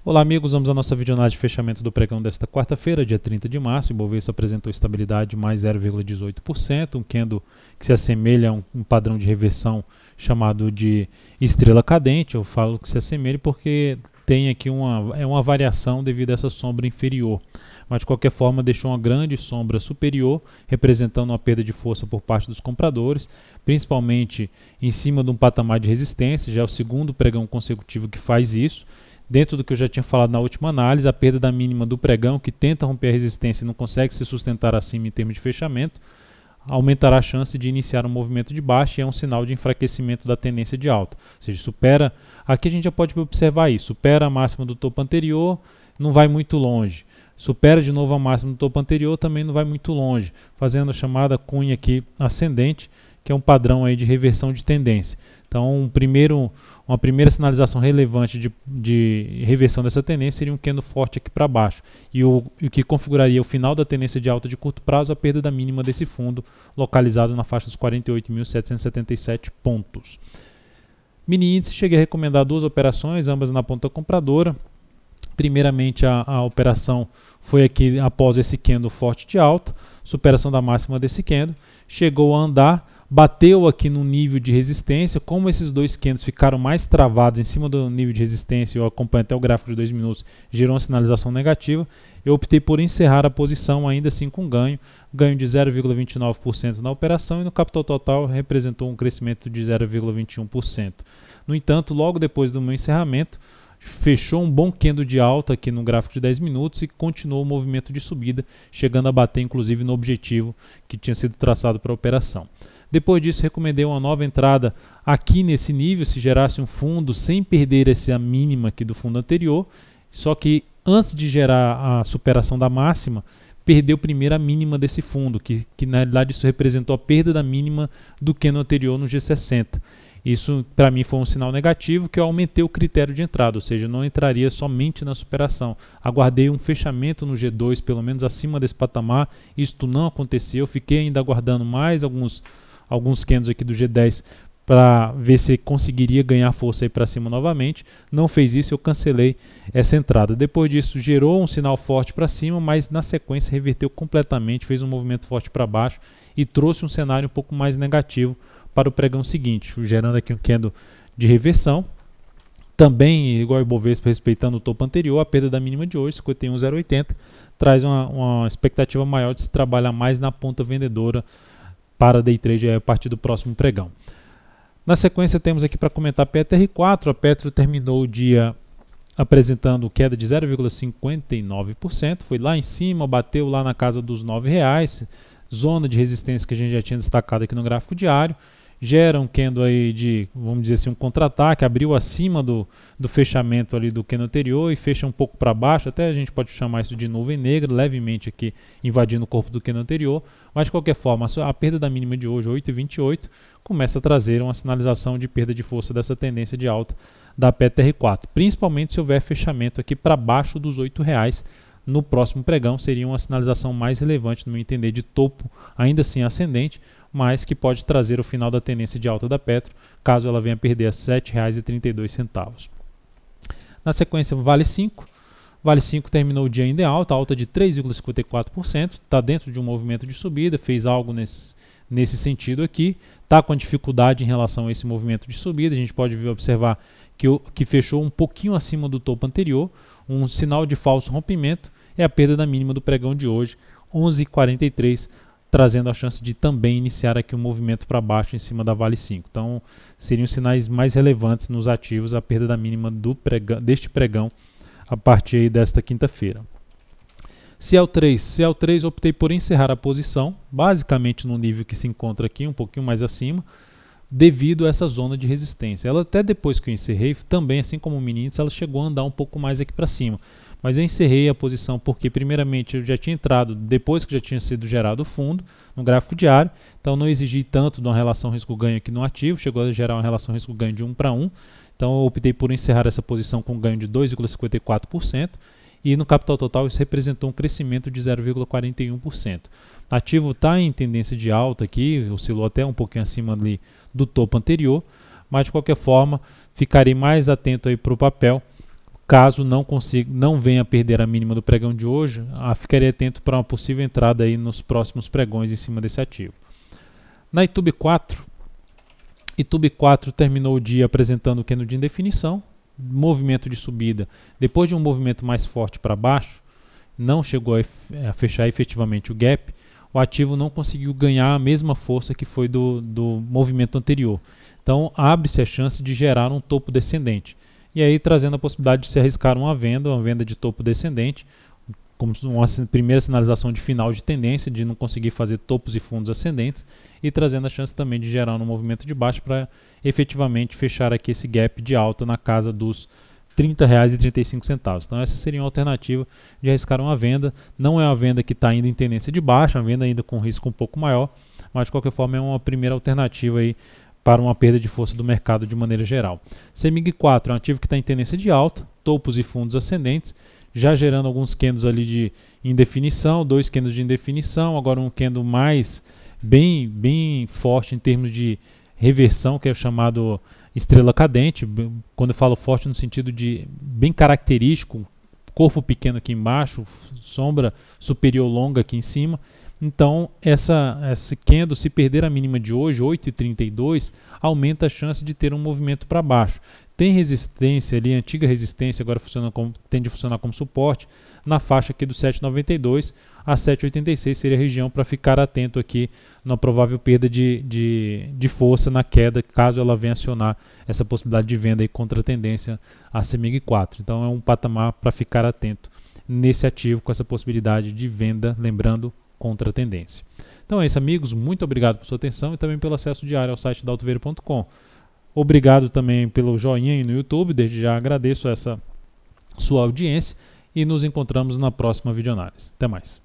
Olá amigos, vamos à nossa videoanálise de fechamento do pregão desta quarta-feira, dia 30 de março. O Ibovespa apresentou estabilidade de mais 0,18%, um candle que se assemelha a um padrão de reversão chamado de estrela cadente. Eu falo que se assemelha porque tem aqui uma variação devido a essa sombra inferior. Mas de qualquer forma deixou uma grande sombra superior, representando uma perda de força por parte dos compradores, principalmente em cima de um patamar de resistência. Já é o segundo pregão consecutivo que faz isso. Dentro do que eu já tinha falado na última análise, a perda da mínima do pregão, que tenta romper a resistência e não consegue se sustentar acima em termos de fechamento, aumentará a chance de iniciar um movimento de baixa e é um sinal de enfraquecimento da tendência de alta. Ou seja, supera, aqui a gente já pode observar isso, supera a máxima do topo anterior, não vai muito longe. Supera de novo a máxima do topo anterior, também não vai muito longe, fazendo a chamada cunha aqui ascendente, que é um padrão aí de reversão de tendência. Então, uma primeira sinalização relevante de reversão dessa tendência seria um candle forte aqui para baixo. E o que configuraria o final da tendência de alta de curto prazo, a perda da mínima desse fundo, localizado na faixa dos 48.777 pontos. Mini índice, cheguei a recomendar duas operações, ambas na ponta compradora. Primeiramente, a operação foi aqui após esse candle forte de alta, superação da máxima desse candle, chegou a andar, bateu aqui no nível de resistência. Como esses dois candles ficaram mais travados em cima do nível de resistência, eu acompanho até o gráfico de 2 minutos, gerou uma sinalização negativa, eu optei por encerrar a posição ainda assim com ganho de 0,29% na operação e no capital total representou um crescimento de 0,21%. No entanto, logo depois do meu encerramento, fechou um bom candle de alta aqui no gráfico de 10 minutos e continuou o movimento de subida, chegando a bater inclusive no objetivo que tinha sido traçado para a operação. Depois disso, recomendei uma nova entrada aqui nesse nível, se gerasse um fundo sem perder essa mínima aqui do fundo anterior, só que antes de gerar a superação da máxima, perdeu primeiro a mínima desse fundo, que na realidade isso representou a perda da mínima do candle anterior no G60. Isso para mim foi um sinal negativo, que eu aumentei o critério de entrada, ou seja, não entraria somente na superação. Aguardei um fechamento no G2, pelo menos acima desse patamar, isto não aconteceu, fiquei ainda aguardando mais alguns candles aqui do G10 para ver se conseguiria ganhar força aí para cima novamente. Não fez isso, eu cancelei essa entrada. Depois disso gerou um sinal forte para cima, mas na sequência reverteu completamente, fez um movimento forte para baixo e trouxe um cenário um pouco mais negativo para o pregão seguinte, gerando aqui um candle de reversão. Também, igual o Ibovespa, respeitando o topo anterior, a perda da mínima de hoje, 51,080, traz uma expectativa maior de se trabalhar mais na ponta vendedora para day trade a partir do próximo pregão. Na sequência temos aqui para comentar a PetroR4. A Petro terminou o dia apresentando queda de 0,59%, foi lá em cima, bateu lá na casa dos R$ 9,00, zona de resistência que a gente já tinha destacado aqui no gráfico diário, gera um candle aí de, vamos dizer assim, um contra-ataque, abriu acima do fechamento ali do candle anterior e fecha um pouco para baixo, até a gente pode chamar isso de nuvem negra, levemente aqui invadindo o corpo do candle anterior, mas de qualquer forma a perda da mínima de hoje, 8,28, começa a trazer uma sinalização de perda de força dessa tendência de alta da PetroR4, principalmente se houver fechamento aqui para baixo dos R$ 8,00, no próximo pregão seria uma sinalização mais relevante, no meu entender, de topo, ainda assim ascendente, mas que pode trazer o final da tendência de alta da Petro, caso ela venha a perder a R$ 7,32. Na sequência, Vale 5. Vale 5 terminou o dia ainda em alta de 3,54%, está dentro de um movimento de subida, fez algo nesse sentido aqui, está com dificuldade em relação a esse movimento de subida, a gente pode observar que fechou um pouquinho acima do topo anterior, um sinal de falso rompimento, é a perda da mínima do pregão de hoje, 11,43, trazendo a chance de também iniciar aqui um movimento para baixo em cima da Vale 5. Então, seriam sinais mais relevantes nos ativos, a perda da mínima deste pregão a partir aí desta quinta-feira. CL3 optei por encerrar a posição, basicamente no nível que se encontra aqui, um pouquinho mais acima, devido a essa zona de resistência. Ela até depois que eu encerrei, também assim como o mini índice, ela chegou a andar um pouco mais aqui para cima. Mas eu encerrei a posição porque primeiramente eu já tinha entrado depois que já tinha sido gerado o fundo no gráfico diário, então não exigi tanto de uma relação risco-ganho aqui no ativo, chegou a gerar uma relação risco-ganho de 1 para 1, então eu optei por encerrar essa posição com ganho de 2,54%, e no capital total isso representou um crescimento de 0,41%. Ativo está em tendência de alta aqui, oscilou até um pouquinho acima ali do topo anterior, mas de qualquer forma ficarei mais atento aí para o papel Caso não venha a perder a mínima do pregão de hoje, ficaria atento para uma possível entrada aí nos próximos pregões em cima desse ativo. Na Itube 4, Itube 4 terminou o dia apresentando o candle de indefinição, movimento de subida. Depois de um movimento mais forte para baixo, não chegou a fechar efetivamente o gap, o ativo não conseguiu ganhar a mesma força que foi do movimento anterior. Então abre-se a chance de gerar um topo descendente. E aí trazendo a possibilidade de se arriscar uma venda de topo descendente, como uma primeira sinalização de final de tendência, de não conseguir fazer topos e fundos ascendentes, e trazendo a chance também de gerar um movimento de baixo para efetivamente fechar aqui esse gap de alta na casa dos R$ 30,35. Então essa seria uma alternativa de arriscar uma venda. Não é uma venda que está ainda em tendência de baixa, é uma venda ainda com risco um pouco maior, mas de qualquer forma é uma primeira alternativa aí para uma perda de força do mercado de maneira geral. CEMIG 4 é um ativo que está em tendência de alta, topos e fundos ascendentes, já gerando alguns candles ali de indefinição, 2 candles de indefinição, agora um candle mais bem forte em termos de reversão, que é o chamado estrela cadente. Quando eu falo forte no sentido de bem característico, corpo pequeno aqui embaixo, sombra superior longa aqui em cima. Então esse candle, se perder a mínima de hoje, 8,32, aumenta a chance de ter um movimento para baixo. Tem resistência ali, antiga resistência, agora tende a funcionar como suporte, na faixa aqui do 7,92 a 7,86 seria a região para ficar atento aqui na provável perda de força na queda, caso ela venha acionar essa possibilidade de venda aí contra a tendência a CEMIG 4. Então é um patamar para ficar atento nesse ativo com essa possibilidade de venda, lembrando, contra a tendência. Então é isso, amigos, muito obrigado por sua atenção e também pelo acesso diário ao site da Altoveiro.com. Obrigado também pelo joinha aí no YouTube, desde já agradeço essa sua audiência e nos encontramos na próxima videoanálise. Até mais.